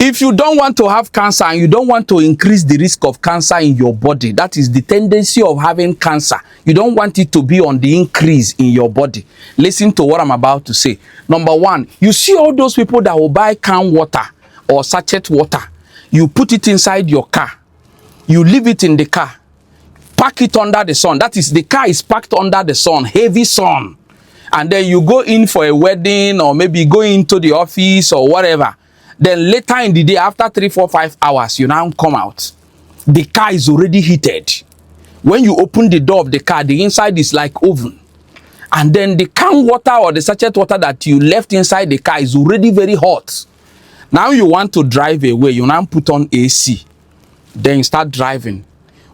If you don't want to have cancer and you don't want to increase the risk of cancer in your body, that is the tendency of having cancer. You don't want it to be on the increase in your body. Listen to what I'm about to say. Number one, you see all those people that will buy canned water or sachet water. You put it inside your car. You leave it in the car. Park it under the sun. That is, the car is parked under the sun, heavy sun. And then you go in for a wedding or maybe go into the office or whatever. Then later in the day, after 3, 4, 5 hours, you now come out. The car is already heated. When you open the door of the car, the inside is like oven. And then the canned water or the sachet water that you left inside the car is already very hot. Now you want to drive away. You now put on AC. Then you start driving.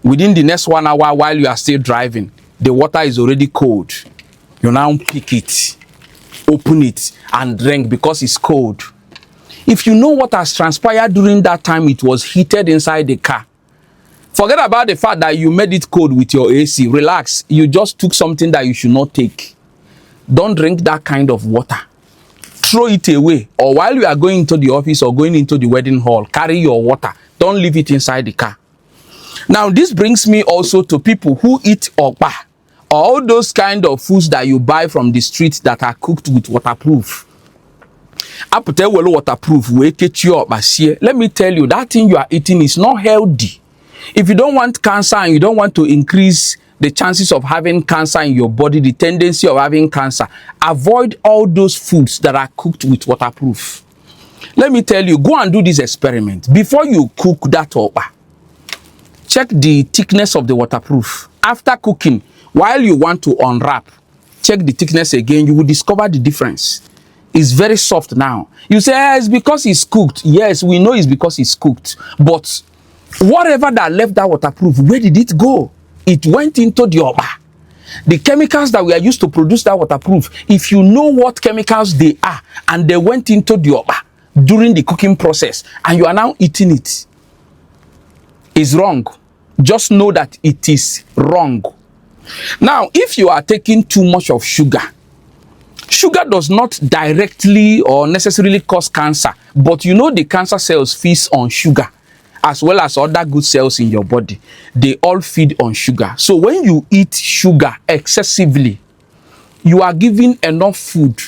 Within the next 1 hour while you are still driving, the water is already cold. You now pick it, open it, and drink because it's cold. If you know what has transpired during that time, it was heated inside the car. Forget about the fact that you made it cold with your AC. Relax. You just took something that you should not take. Don't drink that kind of water. Throw it away. Or while you are going into the office or going into the wedding hall, carry your water. Don't leave it inside the car. Now, this brings me also to people who eat okpa. All those kind of foods that you buy from the street that are cooked with waterproof. Waterproof. Let me tell you, that thing you are eating is not healthy. If you don't want cancer and you don't want to increase the chances of having cancer in your body, the tendency of having cancer, avoid all those foods that are cooked with waterproof. Let me tell you, go and do this experiment. Before you cook that okpa, check the thickness of the waterproof. After cooking, while you want to unwrap, check the thickness again. You will discover the difference. It's very soft now. You say, it's because it's cooked. Yes, we know it's because it's cooked. But whatever that left that waterproof, where did it go? It went into the okpa. The chemicals that we are used to produce that waterproof, if you know what chemicals they are, and they went into the okpa during the cooking process, and you are now eating it, it's wrong. Just know that it is wrong. Now, if you are taking too much of sugar, sugar does not directly or necessarily cause cancer, but you know the cancer cells feed on sugar, as well as other good cells in your body. They all feed on sugar. So when you eat sugar excessively, you are giving enough food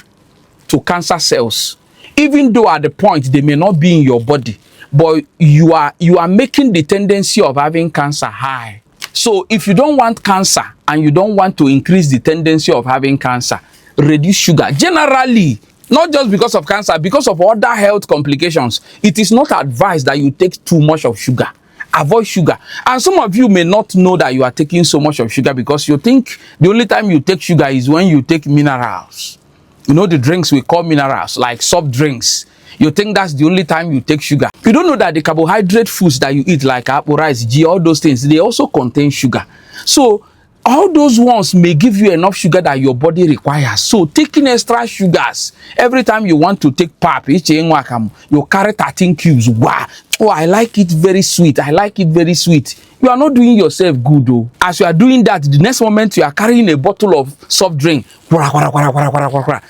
to cancer cells, even though at the point they may not be in your body, but you are making the tendency of having cancer high. So if you don't want cancer and you don't want to increase the tendency of having cancer, reduce sugar. Generally, not just because of cancer, because of other health complications, it is not advised that you take too much of sugar. Avoid sugar. And some of you may not know that you are taking so much of sugar because you think the only time you take sugar is when you take minerals. You know the drinks we call minerals, like soft drinks. You think that's the only time you take sugar. You don't know that the carbohydrate foods that you eat, like apple, rice, ghee, all those things, they also contain sugar. So all those ones may give you enough sugar that your body requires. So taking extra sugars every time you want to take pap, you carry 13 cubes. Wow. Oh, I like it very sweet. I like it very sweet. You are not doing yourself good though. As you are doing that, the next moment you are carrying a bottle of soft drink.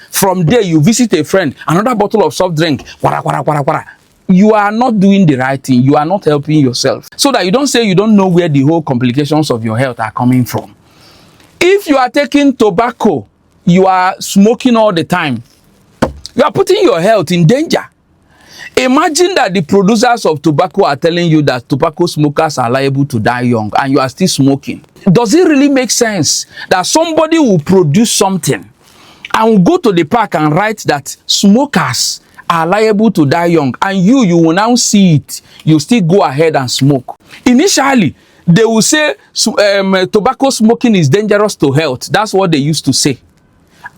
From there, you visit a friend, another bottle of soft drink. You are not doing the right thing. You are not helping yourself. So that you don't say you don't know where the whole complications of your health are coming from. If you are taking tobacco, you are smoking all the time, you are putting your health in danger. Imagine that the producers of tobacco are telling you that tobacco smokers are liable to die young and you are still smoking. Does it really make sense that somebody will produce something and will go to the park and write that smokers are liable to die young, and you will now see it, you still go ahead and smoke? Initially, they will say tobacco smoking is dangerous to health. That's what they used to say.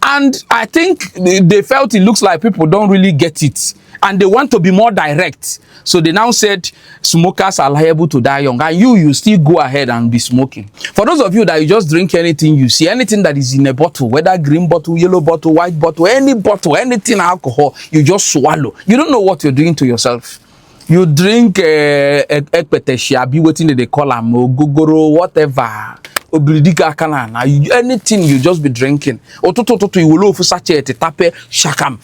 And I think they felt it looks like people don't really get it. And they want to be more direct. So they now said smokers are liable to die young. And you still go ahead and be smoking. For those of you that you just drink anything you see, anything that is in a bottle, whether green bottle, yellow bottle, white bottle, anything alcohol, you just swallow. You don't know what you're doing to yourself. You drink ekpeteshia, be waiting they call them, gogoro, whatever. Anything you just be drinking. You will sachet tape shakam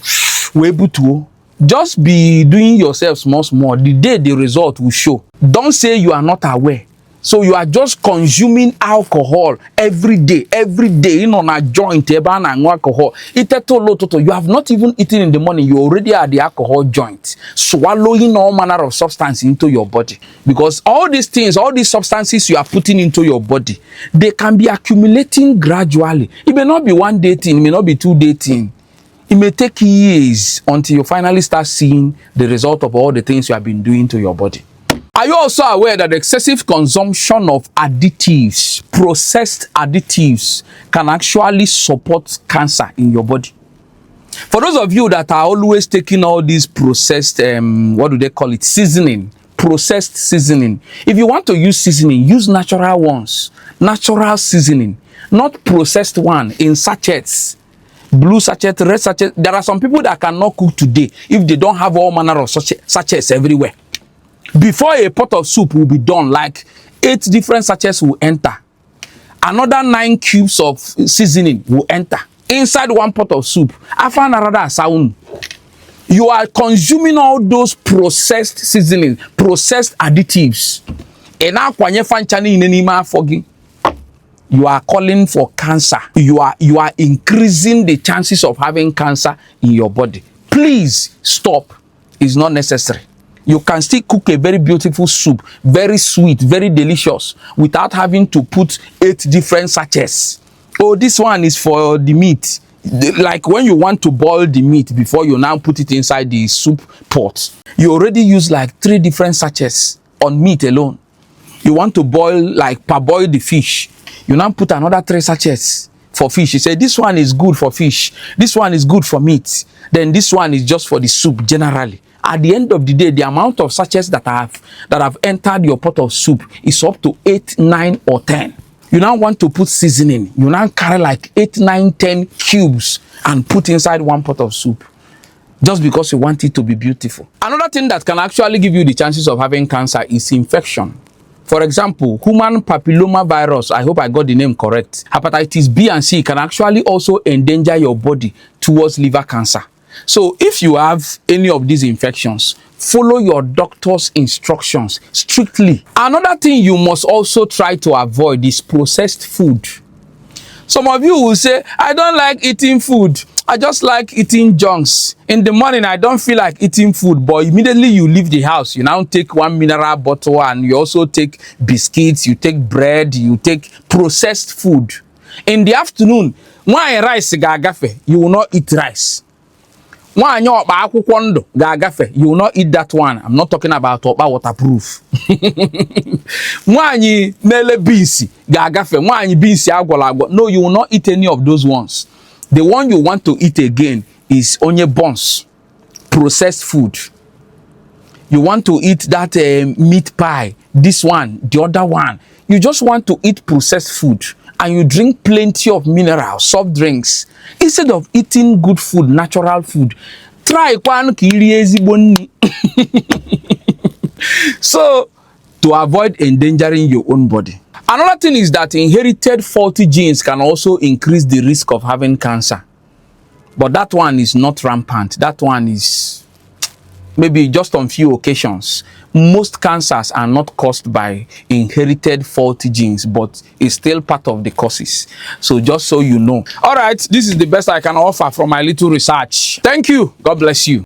webutu. Just be doing yourself small. The day the result will show. Don't say you are not aware. So you are just consuming alcohol every day. You know, na joint, alcohol. You have not even eaten in the morning. You already are the alcohol joint. Swallowing all manner of substance into your body. Because all these things, all these substances you are putting into your body, they can be accumulating gradually. It may not be one day thing, it may not be 2 day thing. It may take years until you finally start seeing the result of all the things you have been doing to your body. Are you also aware that excessive consumption of additives, processed additives, can actually support cancer in your body? For those of you that are always taking all these processed, what do they call it? Seasoning, processed seasoning. If you want to use seasoning, use natural ones, natural seasoning, not processed one in sachets. Blue sachet, red sachet. There are some people that cannot cook today if they don't have all manner of sachets everywhere. Before a pot of soup will be done, like 8 different sachets will enter. Another 9 cubes of seasoning will enter inside one pot of soup. After another sound, you are consuming all those processed seasoning, processed additives. You are calling for cancer. You are increasing the chances of having cancer in your body. Please stop. It's not necessary. You can still cook a very beautiful soup, very sweet, very delicious, without having to put 8 different sachets. Oh, this one is for the meat. Like when you want to boil the meat before you now put it inside the soup pot, you already use like 3 different sachets on meat alone. You want to boil, like parboil the fish, you now put another 3 sachets for fish. You say this one is good for fish, this one is good for meat, then this one is just for the soup generally. At the end of the day, the amount of sachets that have entered your pot of soup is up to 8, 9, or 10. You now want to put seasoning. You now carry like 8, 9, 10 cubes and put inside one pot of soup, just because you want it to be beautiful. Another thing that can actually give you the chances of having cancer is infection. For example, human papilloma virus, I hope I got the name correct, hepatitis B and C can actually also endanger your body towards liver cancer. So if you have any of these infections, follow your doctor's instructions strictly. Another thing you must also try to avoid is processed food. Some of you will say, I don't like eating food. I just like eating junks. In the morning, I don't feel like eating food, but immediately you leave the house, you now take 1 mineral bottle and you also take biscuits, you take bread, you take processed food. In the afternoon, when rice gagafe, you will not eat rice. You will not eat that one. I'm not talking about waterproof. No, you will not eat any of those ones. The one you want to eat again is onye buns, processed food. You want to eat that meat pie, this one, the other one. You just want to eat processed food. And you drink plenty of minerals, soft drinks, instead of eating good food, natural food. Try so, to avoid endangering your own body. Another thing is that inherited faulty genes can also increase the risk of having cancer. But that one is not rampant. That one is maybe just on few occasions. Most cancers are not caused by inherited faulty genes, but it's still part of the causes. So just so you know. All right, this is the best I can offer from my little research. Thank you. God bless you.